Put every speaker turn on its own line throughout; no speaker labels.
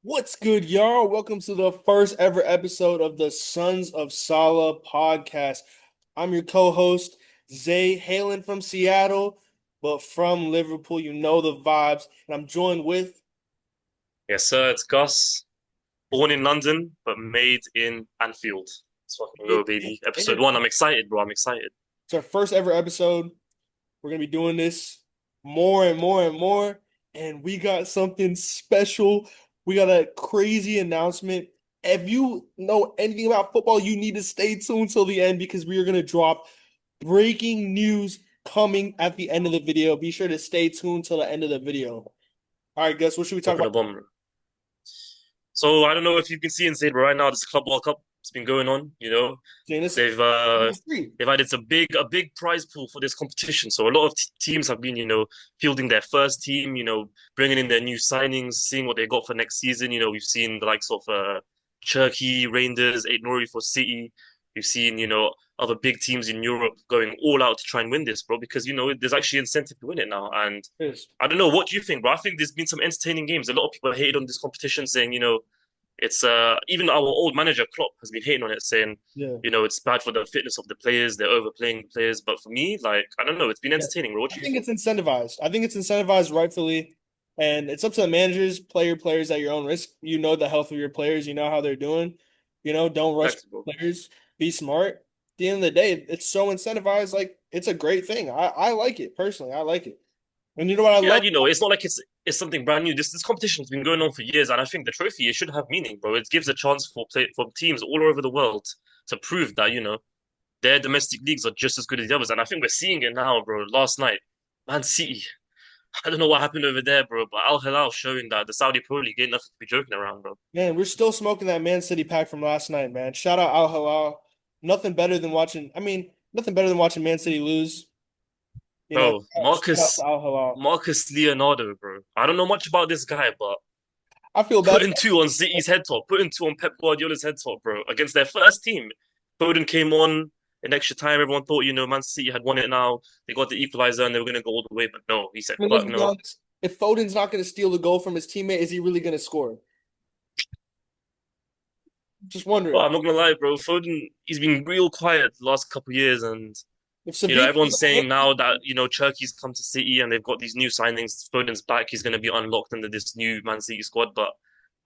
What's good, y'all? Welcome to the first ever episode of the Sons of Saleh podcast. I'm your co-host, Zay, hailing from Seattle, but from Liverpool. You know the vibes. And I'm joined with
Yes, sir. It's Gus, born in London but made in Anfield. Let's fucking go, baby. Episode
it's
one. I'm excited, bro. I'm excited.
our first ever episode. We're gonna be doing this more and more and more. And we got something special. We got a crazy announcement. If you know anything about football, you need to stay tuned till the end because we are gonna drop breaking news coming at the end of the video. Be sure to stay tuned till the end of the video. All right, Gus, what should we talk
Dropping a
about?
bomb. So I don't know if you can see in Zaid, but right now this Club World Cup has been going on.
Jane, this
They've
is
uh
free.
they've added a big prize pool for this competition. So a lot of teams have been fielding their first team. Bringing in their new signings, seeing what they got for next season. We've seen the likes of Turkey, Rangers, Eight Nori for City. We've seen other big teams in Europe going all out to try and win this, bro. Because there's actually incentive to win it now. And
Yes.
I don't know, what do you think, bro? I think there's been some entertaining games. A lot of people hated on this competition, saying it's even our old manager Klopp has been hating on it, saying
Yeah.
it's bad for the fitness of the players. They're overplaying players. But for me, like, I don't know, it's been
Yeah.
entertaining, bro. What
I
do you
think
think?
it's incentivized. I think it's incentivized rightfully. And it's up to the managers, players at your own risk. You know the health of your players, you know how they're doing. Don't rush
Facts, bro.
players. Be smart. At the end of the day, it's so incentivized. Like it's a great thing. I like it personally. I like it. And you know what I
Yeah,
love?
and it's not like it's something brand new. This competition has been going on for years, and I think the trophy, it should have meaning, bro. It gives a chance for teams all over the world to prove that their domestic leagues are just as good as the others, and I think we're seeing it now, bro. Last night, Man City. I don't know what happened over there, bro, but Al Hilal showing that the Saudi Pro League ain't nothing to be joking around, bro.
Man, we're still smoking that Man City pack from last night, man. Shout out Al Hilal. Nothing better than watching. Nothing better than watching Man City lose.
Bro,
Shout out to Al Hilal.
Marcus Leonardo, bro. I don't know much about this guy, but
I feel bad.
putting two on City's head top, putting two on Pep Guardiola's head top, bro, against their first team. Foden came on in extra time. Everyone thought, Man City had won it now. They got the equalizer and they were going to go all the way, but no. He said,
Let's
fuck
be
no.
honest. If Foden's not going to steal the goal from his teammate, is he really going to score? Just
But
wondering.
I'm not going to lie, bro. Foden, he's been real quiet the last couple of years. And,
If Sevilla
everyone's
doesn't win,
saying now that, Turkey's come to City and they've got these new signings. Foden's back. He's going to be unlocked under this new Man City squad. But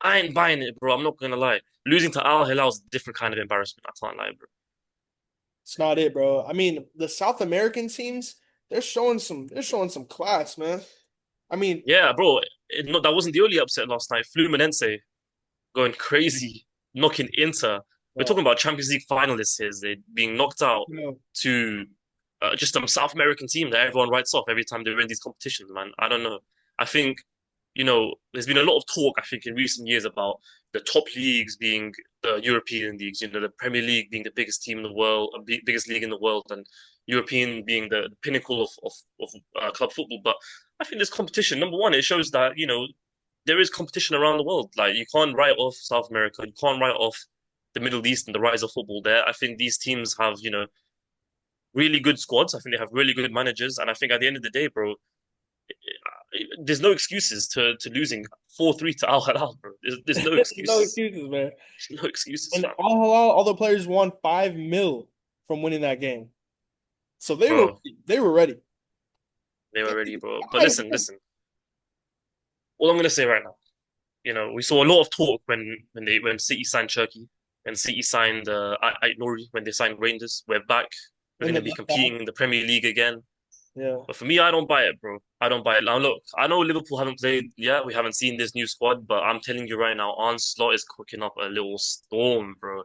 I ain't buying it, bro. I'm not going to lie. Losing to Al Hilal is a different kind of embarrassment. I can't lie, bro.
it's not it, bro. The South American teams, they're showing some class, man. I mean,
Yeah, bro. No, that wasn't the only upset last night. Fluminense going crazy, knocking Inter. We're
uh,
talking about Champions League finalists here. They're being knocked out
you know,
to just a South American team that everyone writes off every time they win these competitions, man. I don't know. I think, there's been a lot of talk, I think, in recent years about the top leagues being the European leagues, the Premier League being the biggest team in the world, biggest league in the world, and European being the pinnacle of club football. But I think this competition, number one, it shows that, there is competition around the world. Like, you can't write off South America, you can't write off the Middle East and the rise of football there. I think these teams have, really good squads. I think they have really good managers, and I think at the end of the day, bro, there's no excuses to losing 4-3 to Al Hilal, bro. There's no
no
excuses.
excuses, man.
There's no excuses,
And
fam.
all the players won 5 mil from winning that game. So
Bro,
they were ready.
they were ready, bro. But listen. All I'm gonna say right now, we saw a lot of talk when City signed Turkey and City signed Ait Nouri when they signed Rangers. We're back. We're
And
gonna
the
be
left back.
competing in the Premier League again.
Yeah.
But for me, I don't buy it, bro. I don't buy it. Now, look, I know Liverpool haven't played yet. We haven't seen this new squad, but I'm telling you right now, Onslaught is cooking up a little storm, bro.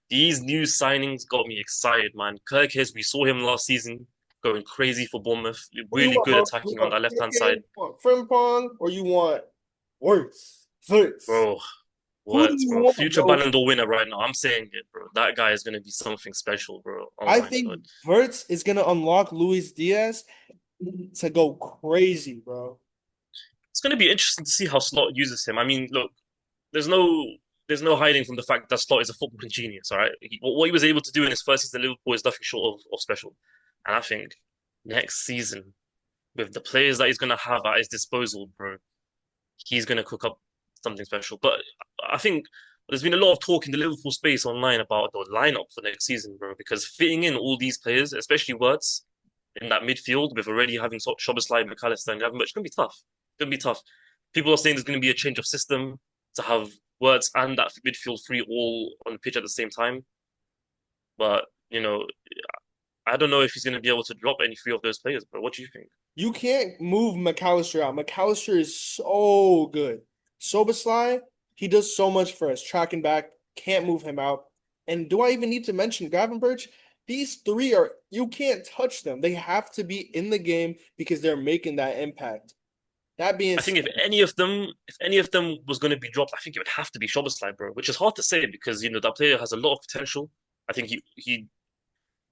These new signings got me excited, man. Kirkes, we saw him last season going crazy for Bournemouth.
Who you
Really
want,
good
bro? You
attacking on
want
that left-hand
Kirkland,
side.
you want Frimpong, or you want Wirtz? Wirtz.
Bro,
Who do
words,
you
bro.
want,
Future
bro?
Ballon d'Or winner right now. I'm saying it, bro. That guy is going to be something special, bro. Oh
I
my
think
God.
Wirtz is gonna unlock Luis Diaz to go crazy, bro.
It's going to be interesting to see how Slot uses him. I mean, look, there's no there's no hiding from the fact that Slot is a footballing genius. All right, what he was able to do in his first season at Liverpool is nothing short of special. And I think next season, with the players that he's gonna have at his disposal, bro, he's gonna cook up something special. But I think there's been a lot of talk in the Liverpool space online about the lineup for next season, bro. Because fitting in all these players, especially Wirtz, in that midfield with already having Szoboszlai, McAllister, and Gravenberch, it's gonna be tough. It's gonna be tough. People are saying there's gonna be a change of system to have Wirtz and that midfield three all on the pitch at the same time. But I don't know if he's gonna be able to drop any three of those players. But what do you think?
You can't move McAllister out. McAllister is so good. Soboslai, he does so much for us. Tracking back, can't move him out. And do I even need to mention Gravenberch? These three are, you can't touch them. They have to be in the game because they're making that impact. That being
I think
said,
if any of them was going to be dropped, I think it would have to be Szoboszlai, bro. Which is hard to say because that player has a lot of potential. I think he's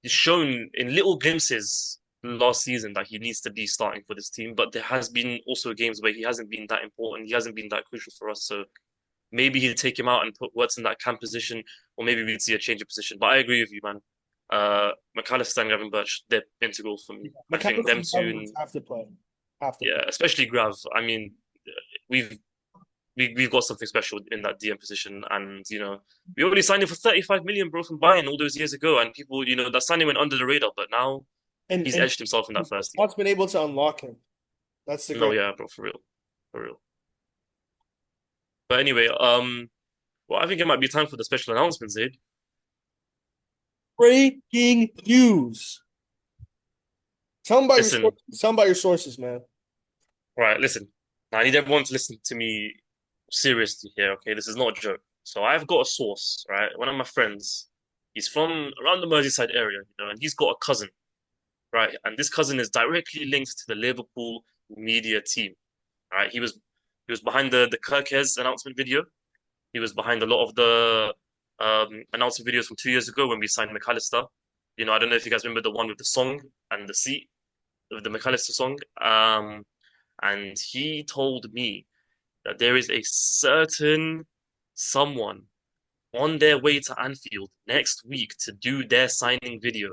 shown in little glimpses last season that he needs to be starting for this team. But there has been also games where he hasn't been that important. He hasn't been that crucial for us. So maybe he'll take him out and put Wirtz in that cam position, or maybe we'd see a change of position. But I agree with you, man. McAllister and Gravenberch, they're integral for me. I think
McAllister
them
and
two,
Gravenberch have to play. Have to play.
yeah, especially Grav. I mean, we've we've got something special in that DM position, and we already signed him for 35 million, bro, from Bayern all those years ago, and people, that signing went under the radar, but now he's
And
edged himself in that first team.
Scott's been able to unlock him. That's the
No,
great
yeah, bro, for real. But anyway, well, I think it might be time for the special announcement, Zaid.
breaking news. Tell them about your
Listen,
sources. Tell them about your sources, man.
right, listen. Now, I need everyone to listen to me seriously here, okay? This is not a joke. So I've got a source, right? One of my friends, he's from around the Merseyside area, and he's got a cousin, right? And this cousin is directly linked to the Liverpool media team, right? He was behind the Kirkes announcement video. He was behind a lot of the announcement videos from 2 years ago when we signed McAllister. I don't know if you guys remember the one with the song and the seat of the McAllister song. And he told me that there is a certain someone on their way to Anfield next week to do their signing video.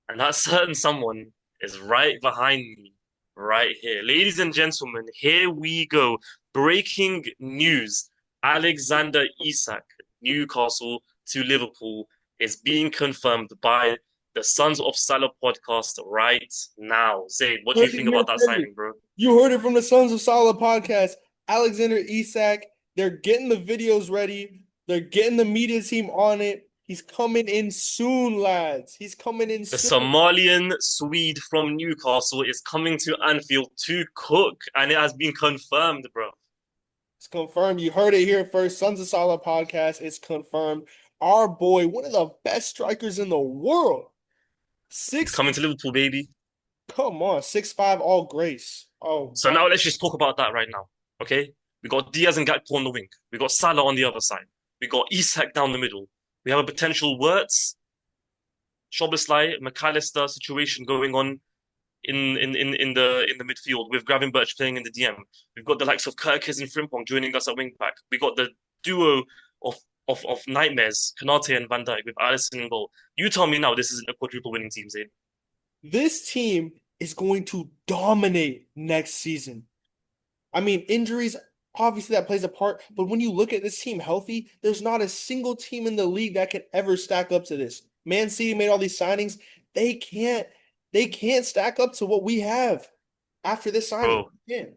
And that certain someone is right behind me, right here. Ladies and gentlemen, here we go. Breaking news. Alexander Isak, Newcastle to Liverpool, is being confirmed by the Sons of Salah podcast right now. Zayd, what do you
Heard it
think
here
about that
first.
signing, bro?
You heard it from the Sons of Salah podcast. Alexander Isak, they're getting the videos ready. They're getting the media team on it. He's coming in soon, lads. He's coming in
The
soon.
Somalian Swede from Newcastle is coming to Anfield to cook, and it has been confirmed, bro.
It's confirmed. You heard it here first. Sons of Salah podcast. It's confirmed. Our boy, one of the best strikers in the world.
He's
Six,
coming to Liverpool, baby.
come on, 6'5", all grace. Oh
So
God.
now let's just talk about that right now, okay? We got Diaz and Gakpo on the wing. We got Salah on the other side. We got Isak down the middle. We have a potential Wirtz, Szoboszlai, McAllister situation going on in the midfield with Gravenberch playing in the DM. We've got the likes of Kirkes and Frimpong joining us at wing back. We got the duo of nightmares, Kanate and Van Dijk with Alisson in goal. You tell me now this isn't a quadruple winning team, Zaid.
This team is going to dominate next season. I mean, injuries, obviously that plays a part, but when you look at this team healthy, there's not a single team in the league that can ever stack up to this. Man City made all these signings. They can't stack up to what we have after this signing.
Bro,
Yeah.
and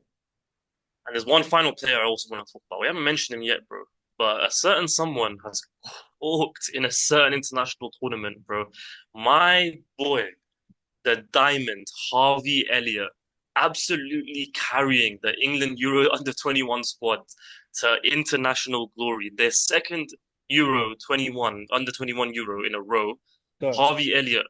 there's one final player I also want to talk about. We haven't mentioned him yet, bro. But a certain someone has cooked in a certain international tournament, bro. My boy, the diamond, Harvey Elliott, absolutely carrying the England Euro under 21 squad to international glory. Their second Euro 21, under 21 Euro in a row.
Dubs.
Harvey Elliott,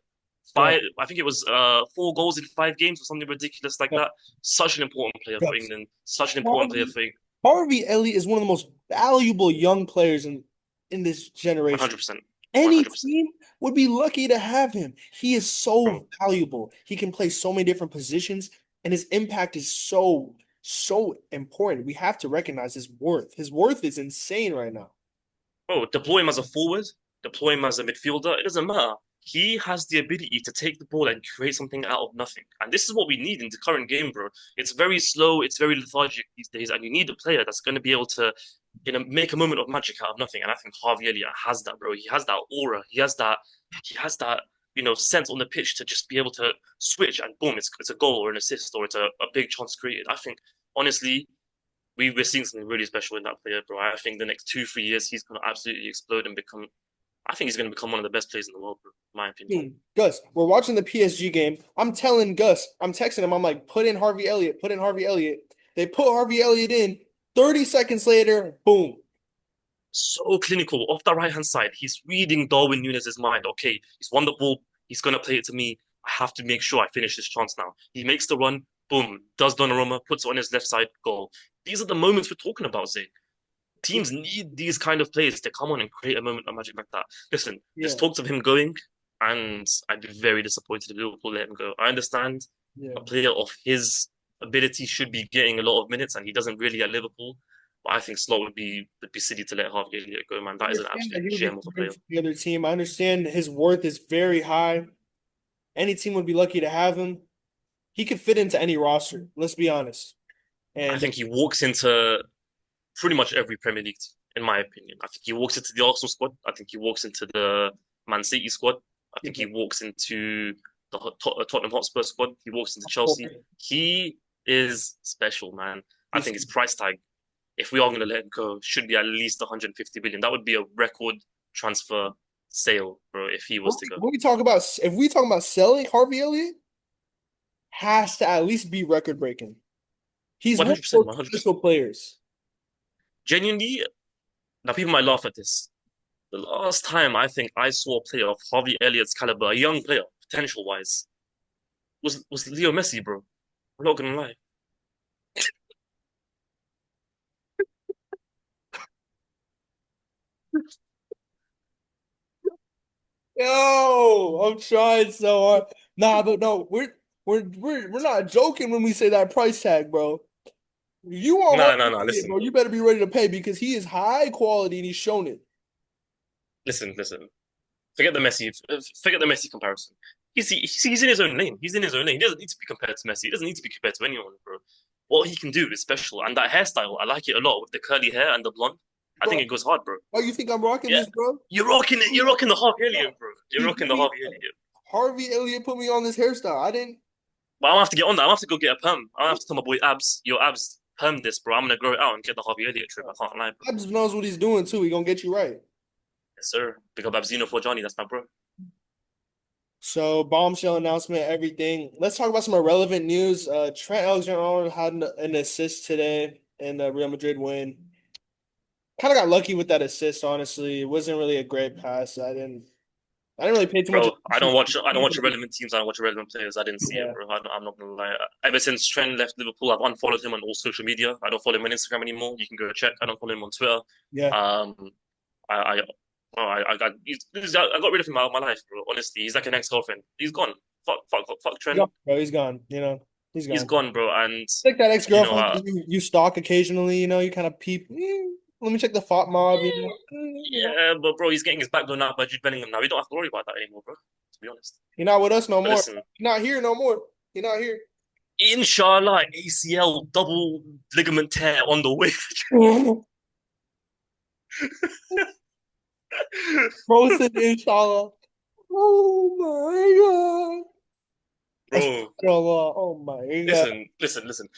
Dubs.
I think it was 4 goals in 5 games or something ridiculous like that. Such an important player for
Dubs.
England. Such an important player
Harvey,
for England.
Harvey Elliott is one of the most valuable young players in this generation.
100%.
Any
100%.
team would be lucky to have him. He is
Bro,
so valuable. He can play so many different positions, and his impact is so important. We have to recognize his worth. His worth is insane right now.
deploy him as a forward, deploy him as a midfielder. It doesn't matter. he has the ability to take the ball and create something out of nothing. And this is what we need in the current game, bro. It's very slow, it's very lethargic these days, and you need a player that's going to be able to, make a moment of magic out of nothing. And I think Harvey Elliott has that, bro. He has that aura. He has that, sense on the pitch to just be able to switch and boom, it's a goal or an assist or it's a big chance created. I think honestly, we're seeing something really special in that player, bro. I think the next 2, 3 years he's gonna absolutely explode and become. I think he's gonna become one of the best players in the world, bro. In my opinion.
Gus, we're watching the PSG game. I'm telling Gus, I'm texting him. I'm like, put in Harvey Elliott, put in Harvey Elliott. They put Harvey Elliott in. 30 seconds later, boom.
So clinical off the right hand side. He's reading Darwin Núñez's mind. Okay, he's won the ball. He's gonna play it to me. I have to make sure I finish this chance now. He makes the run. Boom. Does Donnarumma, puts it on his left side. Goal. These are the moments we're talking about, Zay.
Yeah,
Teams need these kind of players to come on and create a moment of magic like that. Listen, there's
yeah,
talks of him going, and I'd be very disappointed if Liverpool let him go. I understand
yeah.
a player of his ability should be getting a lot of minutes, and he doesn't really at Liverpool. But I think Slot would be silly to let Harvey Elliott go, man.
I
That is an
understand that
absolute
he would be
gem of a
playing
player.
for the other team. I understand his worth is very high. Any team would be lucky to have him. He could fit into any roster. Let's be honest.
I
And
think he walks into pretty much every Premier League team, in my opinion. I think he walks into the Arsenal squad. I think he walks into the Man City squad. I think he walks into the Tottenham Hotspur squad. He walks into Chelsea. He is special, man. I
he's
think his price tag, if we are going to let him go, should be at least 150 billion. That would be a record transfer sale, bro, if he was to go.
when we talk about if we talk about selling Harvey Elliott, has to at least be record breaking. He's one of
100%,
those
100%.
special players.
Genuinely, now people might laugh at this. The last time I think I saw a player of Harvey Elliott's caliber, a young player, potential wise, was Leo Messi, bro. I'm not gonna lie.
Yo, I'm trying so hard. Nah, but no, we're not joking when we say that price tag, bro. You want
No, no,
Harvey
no.
Elliott,
Listen,
bro? You better be ready to pay because he is high quality and he's shown it.
listen. Forget the Messi comparison. He's in his own lane. He's in his own lane. He doesn't need to be compared to Messi. He doesn't need to be compared to anyone, bro. What he can do is special, and that hairstyle, I like it a lot with the curly hair and the blonde. I think
Bro,
it goes hard, bro.
why you think I'm rocking
Yeah,
this, bro?
you're rocking it. You're rocking the Harvey Elliott, bro. You're
He
rocking
put
the
me
Harvey
on.
Elliott.
Harvey Elliott put me on this hairstyle. I didn't.
But I'm gonna have to get on that. I'm gonna have to go get a perm. I'm gonna have to tell my boy Abs, yo Abs, perm this, bro. I'm gonna grow it out and get the Harvey Elliott trip. I can't lie, bro.
Abs knows what he's doing too. He gonna get you right.
Yes, sir. Big up Abzino for Johnny. That's my bro.
So bombshell announcement, everything. Let's talk about some irrelevant news. Trent Alexander-Arnold had an assist today in the Real Madrid win. Kind of got lucky with that assist, honestly. It wasn't really a great pass. I didn't really pay too much
Bro, I don't
attention.
watch. I don't watch irrelevant teams. I don't watch irrelevant players. I didn't see it,
Yeah,
bro. I'm not gonna lie. Ever since Trent left Liverpool, I've unfollowed him on all social media. I don't follow him on Instagram anymore. You can go check. I don't follow him on Twitter.
yeah.
Um, I, I, I got rid of him out of my life, bro. Honestly, he's like an ex-girlfriend. He's gone. Fuck
He's gone,
Trent.
bro. He's gone. He's
He's
gone.
gone, bro. And
Like that
you know,
ex-girlfriend you stalk occasionally, you kind of peep. Let me check the thought mob.
yeah, but bro, he's getting his back blown out by Jude Bellingham now. We don't have to worry about that anymore, bro. To be honest.
You're not with us no
But
more.
listen,
You're not here no more. You're not here.
inshallah, ACL double ligament tear on the way.
Roasted inshallah. Oh my god.
Bro,
Astaghfirullah. Oh my god.
listen.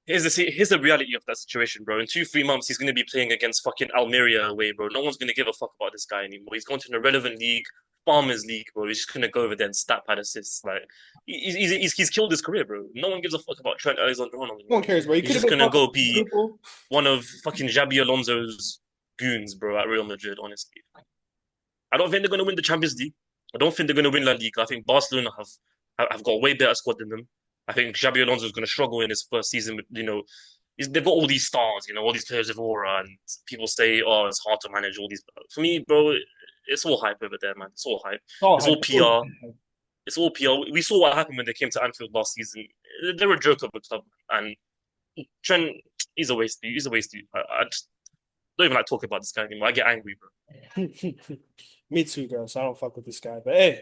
Here's the reality of that situation, bro. In 2, 3 months, he's gonna be playing against fucking Almeria away, bro. No one's gonna give a fuck about this guy anymore. He's going to an irrelevant league, Farmers League, bro. He's just gonna go over there and stat pad assists. Like he's killed his career, bro. No one gives a fuck about Trent Alexander-Arnold
No
anymore.
one cares, bro. He
He's
could have
just
been
gonna
fucking
go be
Liverpool.
one of fucking Xabi Alonso's goons, bro, at Real Madrid. Honestly, I don't think they're gonna win the Champions League. I don't think they're gonna win La Liga. I think Barcelona have got a way better squad than them. I think Xabi Alonso is going to struggle in his first season. With, they've got all these stars, all these players with aura, and people say, "Oh, it's hard to manage all these." For me, bro, it's all hype over there, man. It's all hype.
Oh,
It's all PR. It's all PR. We saw what happened when they came to Anfield last season. They were a joke of a club, and Trent, he's a waste. He's a waste. I just don't even like talking about this guy anymore. I get angry, bro.
Me too, girl. So I don't fuck with this guy. But hey.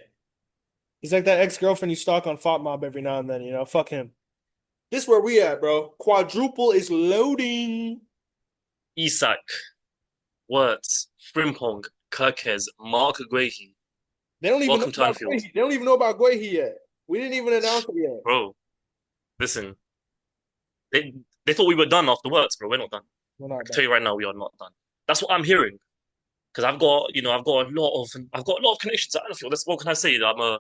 He's like that ex-girlfriend you stalk on FotMob every now and then, you know? Fuck him. This is where we at, bro. Quadruple is loading.
Isak, Wirtz, Frimpong, Kirkez, Mark Guehi.
They don't even know
Welcome to
about
Anfield.
Guehi. They don't even know about Guehi yet. We didn't even announce it yet.
Bro, listen, they they thought we were done after Wirtz, bro. We're not done.
We're
I
not
can
done.
tell you right now, we are not done. That's what I'm hearing. Because I've got a lot of connections at Anfield. That's what can I say? I'm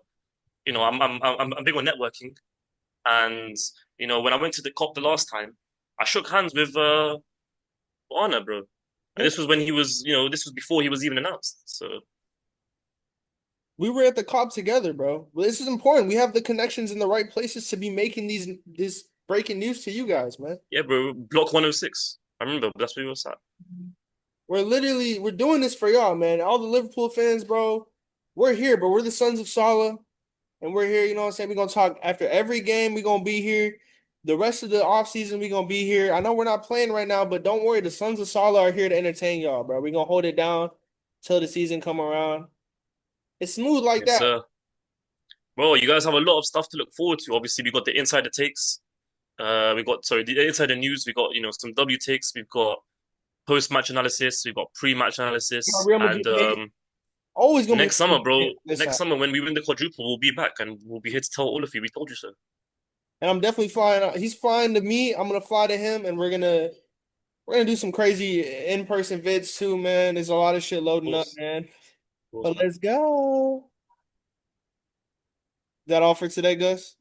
big on networking. And when I went to the COP the last time, I shook hands with Anna, bro. And
Yeah.
this was when he was, this was before he was even announced. So
We were at the COP together, bro. Well, this is important. We have the connections in the right places to be making this breaking news to you guys, man.
yeah, bro, Block 106. I remember that's where we was at.
We're doing this for y'all, man. All the Liverpool fans, bro. We're here, but we're the sons of Saleh, and we're here. You know what I'm saying? We're gonna talk after every game. We're gonna be here. The rest of the offseason, we're gonna be here. I know we're not playing right now, but don't worry. The sons of Saleh are here to entertain y'all, bro. We're gonna hold it down till the season come around. It's smooth like
Yes,
that.
sir. Bro, you guys have a lot of stuff to look forward to. Obviously, we got the insider takes. The insider news. We got some W takes. We've got post-match analysis. We've got pre-match
Our
analysis.
Real
And
Madrid nation. Always gonna be
next summer, bro,
this
next
side.
summer when we win the quadruple, we'll be back and we'll be here to tell all of you we told you so.
And I'm definitely flying. He's flying to me. I'm gonna fly to him, and we're gonna do some crazy in-person vids too, man. There's a lot of shit
Of
loading up,
course,
man.
of course,
But
man.
let's go. That all for today, Gus?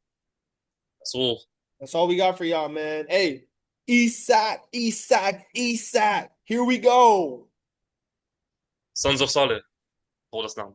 That's all.
That's all we got for y'all, man. Hey, Isak, Isak, Isak. Here we go.
Sons of Saleh, hold us down.